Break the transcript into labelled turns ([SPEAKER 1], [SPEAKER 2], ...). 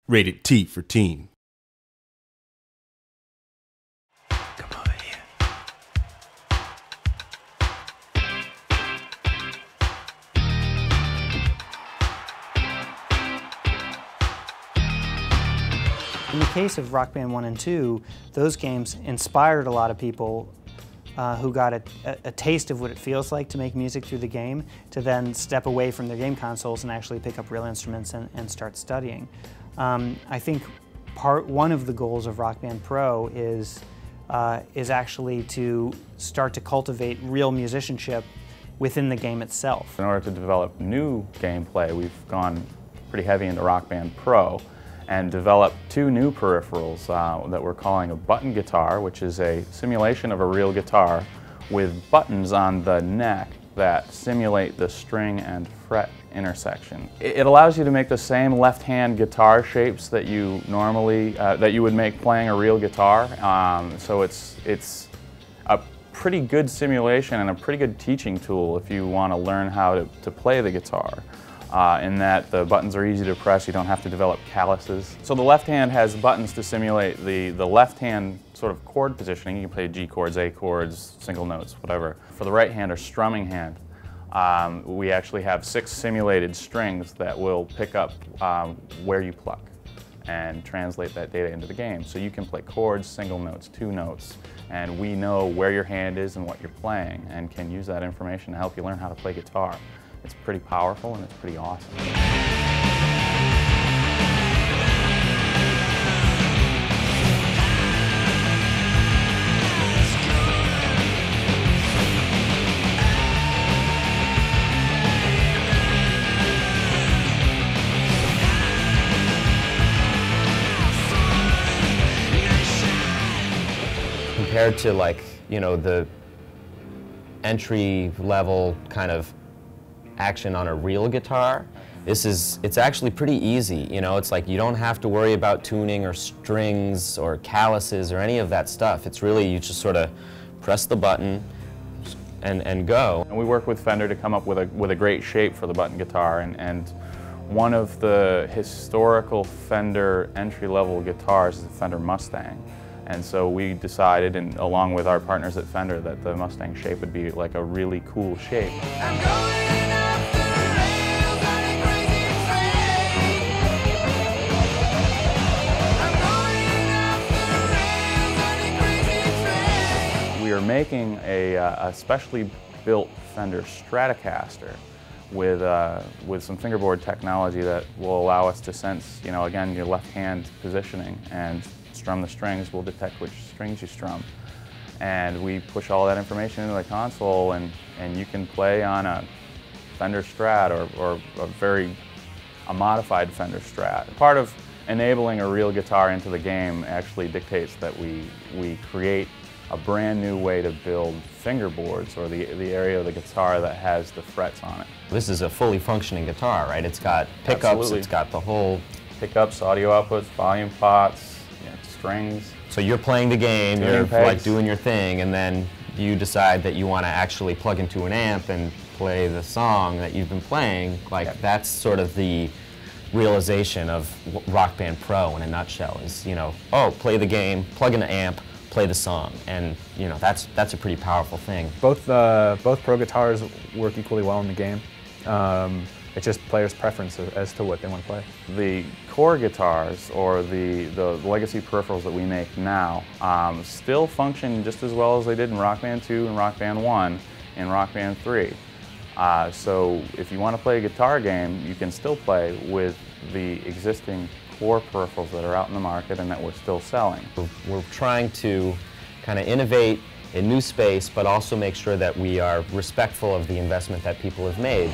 [SPEAKER 1] Rated T for teen.
[SPEAKER 2] Come over here.
[SPEAKER 3] In the case of Rock Band 1 and 2, those games inspired a lot of people who got a taste of what it feels like to make music through the game, to then step away from their game consoles and actually pick up real instruments and start studying. I think one of the goals of Rock Band Pro is actually to start to cultivate real musicianship within the game itself.
[SPEAKER 4] In order to develop new gameplay, we've gone pretty heavy into Rock Band Pro and developed two new peripherals that we're calling a button guitar, which is a simulation of a real guitar with buttons on the neck that simulate the string and fret intersection. It allows you to make the same left-hand guitar shapes that you normally that you would make playing a real guitar. So it's a pretty good simulation and a pretty good teaching tool if you want to learn how to play the guitar. In that the buttons are easy to press, you don't have to develop calluses. So the left hand has buttons to simulate the left hand sort of chord positioning. You can play G chords, A chords, single notes, whatever. For the right hand or strumming hand, we actually have 6 simulated strings that will pick up where you pluck and translate that data into the game. So you can play chords, single notes, 2 notes, and we know where your hand is and what you're playing and can use that information to help you learn how to play guitar. It's pretty powerful and it's pretty awesome.
[SPEAKER 2] Compared to, like, you know, the entry level kind of action on a real guitar, it's actually pretty easy. You know, it's like you don't have to worry about tuning or strings or calluses or any of that stuff. It's really, you just sort of press the button and go.
[SPEAKER 4] And we work with Fender to come up with a great shape for the button guitar, and one of the historical Fender entry-level guitars is the Fender Mustang. And so we decided, and along with our partners at Fender, that the Mustang shape would be like a really cool shape. We are making a specially built Fender Stratocaster with some fingerboard technology that will allow us to sense, you know, again, your left hand positioning and strum the strings. We'll detect which strings you strum. And we push all that information into the console, and you can play on a Fender Strat or a modified Fender Strat. Part of enabling a real guitar into the game actually dictates that we create a brand new way to build fingerboards, or the area of the guitar that has the frets on it.
[SPEAKER 2] This is a fully functioning guitar, right? It's got pickups,
[SPEAKER 4] Absolutely.
[SPEAKER 2] It's got the whole...
[SPEAKER 4] Pickups, audio outputs, volume pots, strings.
[SPEAKER 2] So you're playing the game, you're like doing your thing, and then you decide that you want to actually plug into an amp and play the song that you've been playing. Like, that's sort of the realization of Rock Band Pro in a nutshell, is, you know, oh, play the game, plug in the amp, play the song, and, you know, that's a pretty powerful thing.
[SPEAKER 5] Both Pro guitars work equally well in the game. It's just players' preference as to what they want to play.
[SPEAKER 4] The core guitars, or the legacy peripherals that we make now, still function just as well as they did in Rock Band 2 and Rock Band 1 and Rock Band 3. So if you want to play a guitar game, you can still play with the existing core peripherals that are out in the market and that we're still selling.
[SPEAKER 2] We're trying to kind of innovate in new space, but also make sure that we are respectful of the investment that people have made.